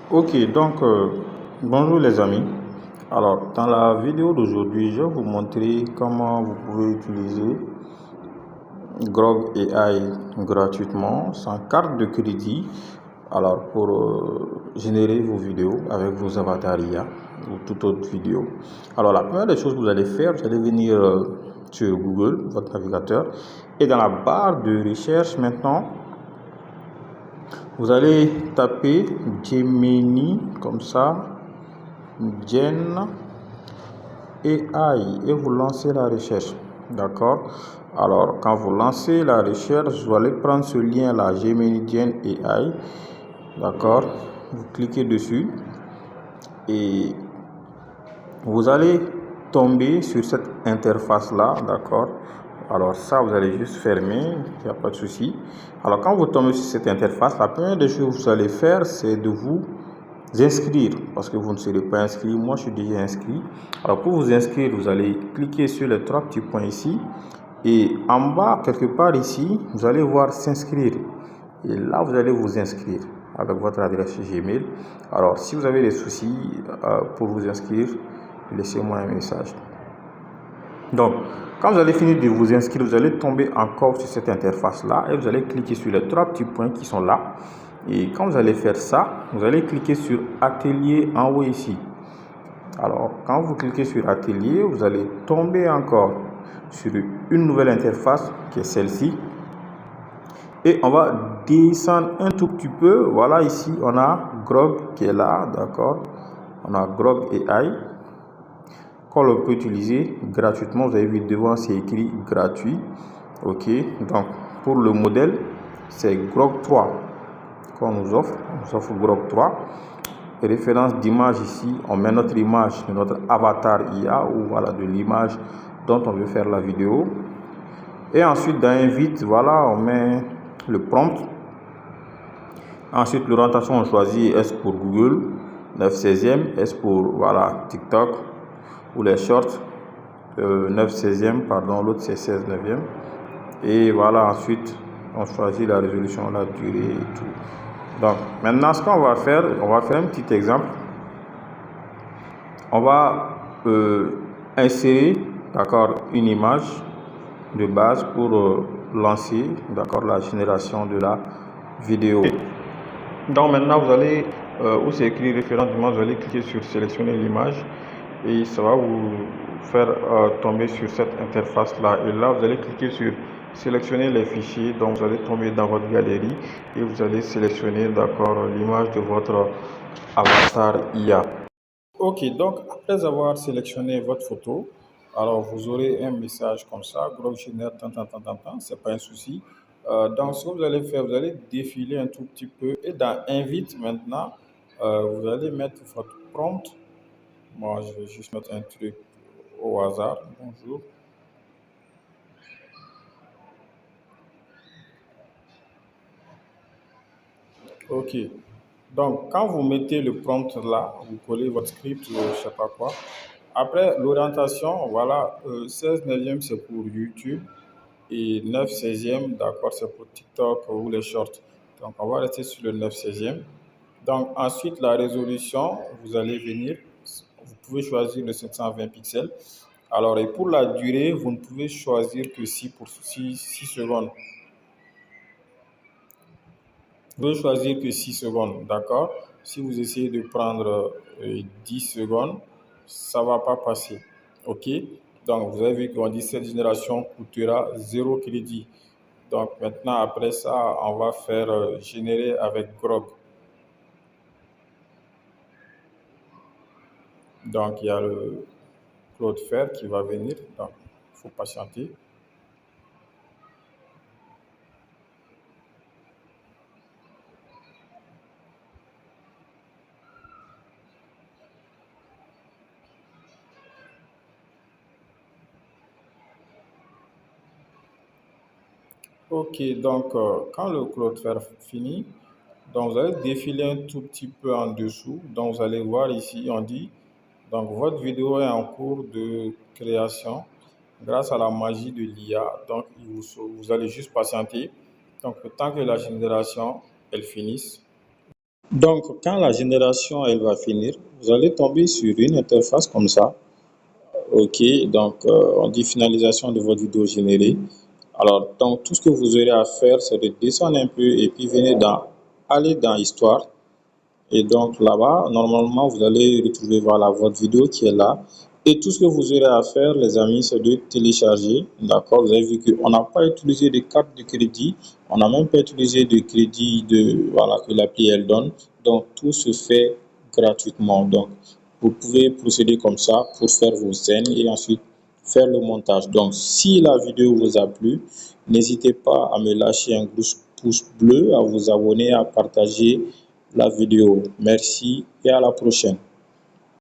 Ok, donc bonjour les amis. Alors, dans la vidéo d'aujourd'hui, je vais vous montrer comment vous pouvez utiliser Grok AI gratuitement sans carte de crédit. Alors, pour générer vos vidéos avec vos avatars IA ou toute autre vidéo. Alors, la première des choses que vous allez faire, vous allez venir sur Google, votre navigateur, et dans la barre de recherche maintenant, vous allez taper Gemini comme ça, Gen AI, et vous lancez la recherche. D'accord? Alors, quand vous lancez la recherche, vous allez prendre ce lien là, Gemini Gen AI. D'accord? Vous cliquez dessus et vous allez tomber sur cette interface là. D'accord? Alors ça, vous allez juste fermer, il n'y a pas de souci. Alors quand vous tombez sur cette interface, la première des choses que vous allez faire, c'est de vous inscrire, parce que vous ne serez pas inscrit. Moi, je suis déjà inscrit. Alors pour vous inscrire, vous allez cliquer sur les trois petits points ici. Et en bas, quelque part ici, vous allez voir s'inscrire. Et là, vous allez vous inscrire avec votre adresse Gmail. Alors, si vous avez des soucis pour vous inscrire, laissez-moi un message. Donc, quand vous allez finir de vous inscrire, vous allez tomber encore sur cette interface-là et vous allez cliquer sur les trois petits points qui sont là. Et quand vous allez faire ça, vous allez cliquer sur Atelier en haut ici. Alors, quand vous cliquez sur Atelier, vous allez tomber encore sur une nouvelle interface qui est celle-ci. Et on va descendre un tout petit peu. Voilà, ici, on a Grok qui est là, d'accord. On a Grok AI qu'on peut utiliser gratuitement. Vous avez vu devant, c'est écrit gratuit. Ok, donc pour le modèle, c'est Grok 3 qu'on nous offre. On nous offre Grok 3. Référence d'image ici, on met notre image de notre avatar IA ou voilà de l'image dont on veut faire la vidéo. Et ensuite, dans Invite, voilà, on met le prompt. Ensuite, l'orientation, on choisit S pour Google, 9/16e, S pour voilà, TikTok ou les shorts, 9/16e, pardon, l'autre c'est 16/9e. Et voilà, ensuite, on choisit la résolution, la durée et tout. Donc, maintenant, ce qu'on va faire un petit exemple. On va insérer, d'accord, une image de base pour lancer, d'accord, la génération de la vidéo. Donc maintenant vous allez où c'est écrit référence d'image, vous allez cliquer sur sélectionner l'image et ça va vous faire tomber sur cette interface là, et là vous allez cliquer sur sélectionner les fichiers. Donc vous allez tomber dans votre galerie et vous allez sélectionner, d'accord, l'image de votre avatar IA. Ok, donc après avoir sélectionné votre photo, alors vous aurez un message comme ça, Grok génère tant, c'est pas un souci. Donc ce que vous allez faire, vous allez défiler un tout petit peu et dans Invite maintenant, vous allez mettre votre prompt. Moi, je vais juste mettre un truc au hasard. Bonjour. Ok. Donc, quand vous mettez le prompt là, vous collez votre script, je ne sais pas quoi. Après, l'orientation, voilà, 16/9e, c'est pour YouTube et 9/16e, d'accord, c'est pour TikTok ou les shorts. Donc, on va rester sur le 9/16e. Donc, ensuite, la résolution, vous allez venir, vous pouvez choisir le 720 pixels. Alors, et pour la durée, vous ne pouvez choisir que 6 secondes. Vous pouvez choisir que 6 secondes, d'accord? Si vous essayez de prendre 10 secondes, ça ne va pas passer, ok? Donc, vous avez vu qu'on dit cette génération coûtera 0 crédit. Donc, maintenant, après ça, on va faire générer avec Grok. Donc, il y a le Claude Fer qui va venir, donc il faut patienter. Ok, donc quand le Claude Fer finit, donc vous allez défiler un tout petit peu en dessous. Donc vous allez voir ici, on dit, donc votre vidéo est en cours de création grâce à la magie de l'IA. Donc vous allez juste patienter. Donc le temps que la génération elle finisse. Donc, quand la génération elle va finir, vous allez tomber sur une interface comme ça. Ok, donc on dit finalisation de votre vidéo générée. Alors, donc tout ce que vous aurez à faire, c'est de descendre un peu et puis aller dans Histoire. Et donc là-bas, normalement, vous allez retrouver voilà, votre vidéo qui est là. Et tout ce que vous aurez à faire, les amis, c'est de télécharger. D'accord? Vous avez vu qu'on n'a pas utilisé de carte de crédit. On n'a même pas utilisé de crédit voilà, que l'appli elle donne. Donc, tout se fait gratuitement. Donc, vous pouvez procéder comme ça pour faire vos scènes et ensuite faire le montage. Donc, si la vidéo vous a plu, n'hésitez pas à me lâcher un gros pouce bleu, à vous abonner, à partager la vidéo. Merci et à la prochaine.